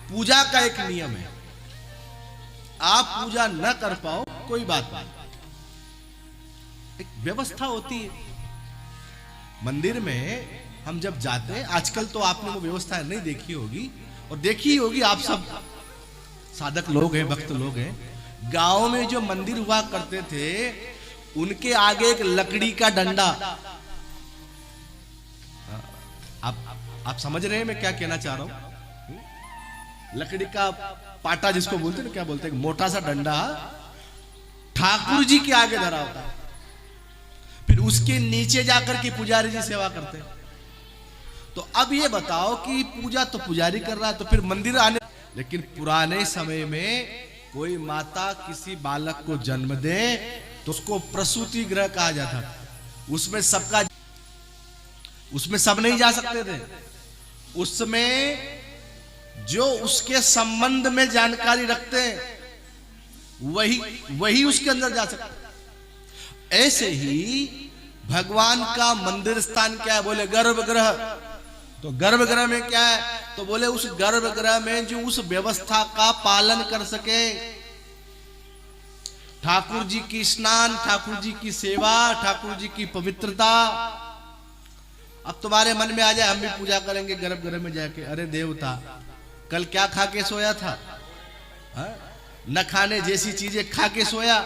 पूजा का एक नियम है, आप पूजा न कर पाओ कोई बात नहीं, एक व्यवस्था होती है। मंदिर में हम जब जाते हैं, आजकल तो आपने वो व्यवस्था नहीं देखी होगी, और देखी होगी आप सब साधक लोग हैं, भक्त लोग हैं। गांव में जो मंदिर हुआ करते थे, उनके आगे एक लकड़ी का डंडा, आप समझ रहे हैं मैं क्या कहना चाह रहा हूं? लकड़ी का पाटा जिसको बोलते हैं ना, क्या बोलते हैं, मोटा सा डंडा ठाकुर जी के आगे धरा होता है। फिर उसके नीचे जाकर के पुजारी जी सेवा करते हैं। तो अब ये बताओ कि पूजा तो पुजारी कर रहा है, तो फिर मंदिर आने, लेकिन पुराने समय में कोई माता किसी बालक को जन्म दे तो उसको प्रसूति गृह कहा जाता था। उसमें सब नहीं जा सकते थे, उसमें जो उसके संबंध में जानकारी रखते हैं वही उसके अंदर जा सकते। ऐसे ही भगवान का मंदिर स्थान क्या है? बोले गर्भगृह। तो गर्भगृह में क्या है? तो बोले उस गर्भगृह में जो उस व्यवस्था का पालन कर सके, ठाकुर जी की स्नान, ठाकुर जी की सेवा, ठाकुर जी की पवित्रता। अब तुम्हारे मन में आ जाए हम भी पूजा करेंगे गर्भगृह में जाके, अरे देवता कल क्या खा के सोया था? न खाने जैसी चीजें खा के सोया,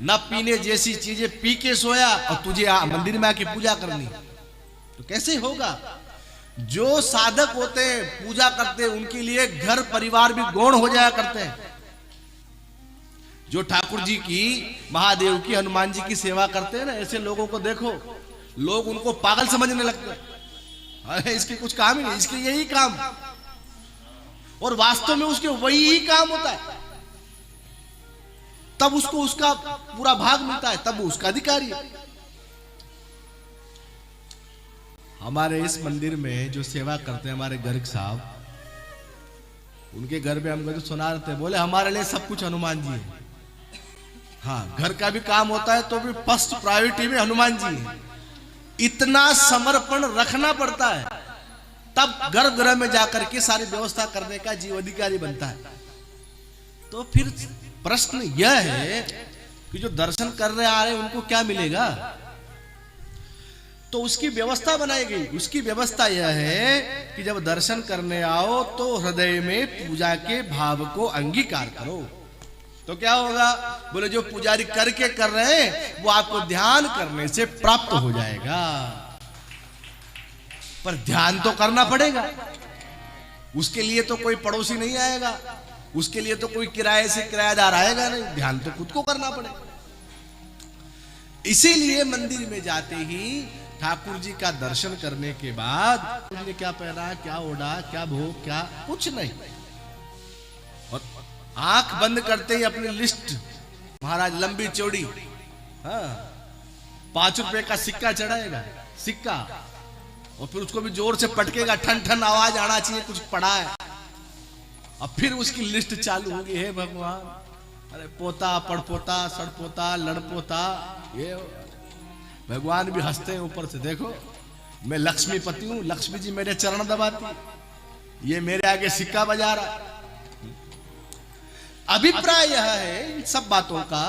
न पीने जैसी चीजें पी के सोया, और तुझे मंदिर में आके पूजा करनी, तो कैसे होगा? जो साधक होते हैं, पूजा करते हैं, उनके लिए घर परिवार भी गौण हो जाया करते हैं। जो ठाकुर जी की, महादेव की, हनुमान जी की सेवा करते हैं ना, ऐसे लोगों को देखो, लोग उनको पागल समझने लगते हैं। अरे इसके कुछ काम ही नहीं, इसके यही काम, और वास्तव में उसके वही काम होता है। तब उसको उसका पूरा भाग मिलता है, तब वो उसका अधिकारी है। हमारे इस मंदिर में जो सेवा करते हैं हमारे गर्ग साहब, उनके घर में हम तो सुना रहे थे, बोले हमारे लिए सब कुछ हनुमान जी है। हाँ, घर का भी काम होता है तो भी फर्स्ट प्रायोरिटी में हनुमान जी है। इतना समर्पण रखना पड़ता है, तब गर्भगृह में जाकर के सारी व्यवस्था करने का जीव अधिकारी बनता है। तो फिर प्रश्न यह है कि जो दर्शन करने आ रहे हैं उनको क्या मिलेगा? तो उसकी व्यवस्था बनाई गई। उसकी व्यवस्था यह है कि जब दर्शन करने आओ तो हृदय में पूजा के भाव को अंगीकार करो। तो क्या होगा? बोले जो पुजारी करके कर रहे हैं वो आपको ध्यान करने से प्राप्त हो जाएगा, पर ध्यान तो करना पड़ेगा। उसके लिए तो कोई पड़ोसी नहीं आएगा, उसके लिए तो कोई किराए से किराएदार आएगा नहीं, ध्यान तो खुद को करना पड़ेगा। इसीलिए मंदिर में जाते ही ठाकुर जी का दर्शन करने के बाद ने क्या पहना, क्या ओढ़ा, क्या भोग, क्या कुछ नहीं, और आंख बंद करते ही अपनी लिस्ट, महाराज लंबी चौड़ी, हाँ, 5 रुपए का सिक्का चढ़ाएगा, सिक्का, और फिर उसको भी जोर से पटकेगा, ठन ठन आवाज आना चाहिए कुछ पड़ा है। अब फिर उसकी लिस्ट चालू होगी, हे भगवान, अरे पोता, पड़पोता, सड़पोता, लड़पोता, ये भगवान भी हंसते हैं ऊपर से, देखो मैं लक्ष्मीपति हूं, लक्ष्मी जी मेरे चरण दबाती, ये मेरे आगे सिक्का बजा रहा। अभिप्राय यह है इन सब बातों का,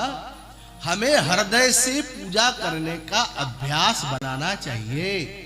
हमें हृदय से पूजा करने का अभ्यास बनाना चाहिए।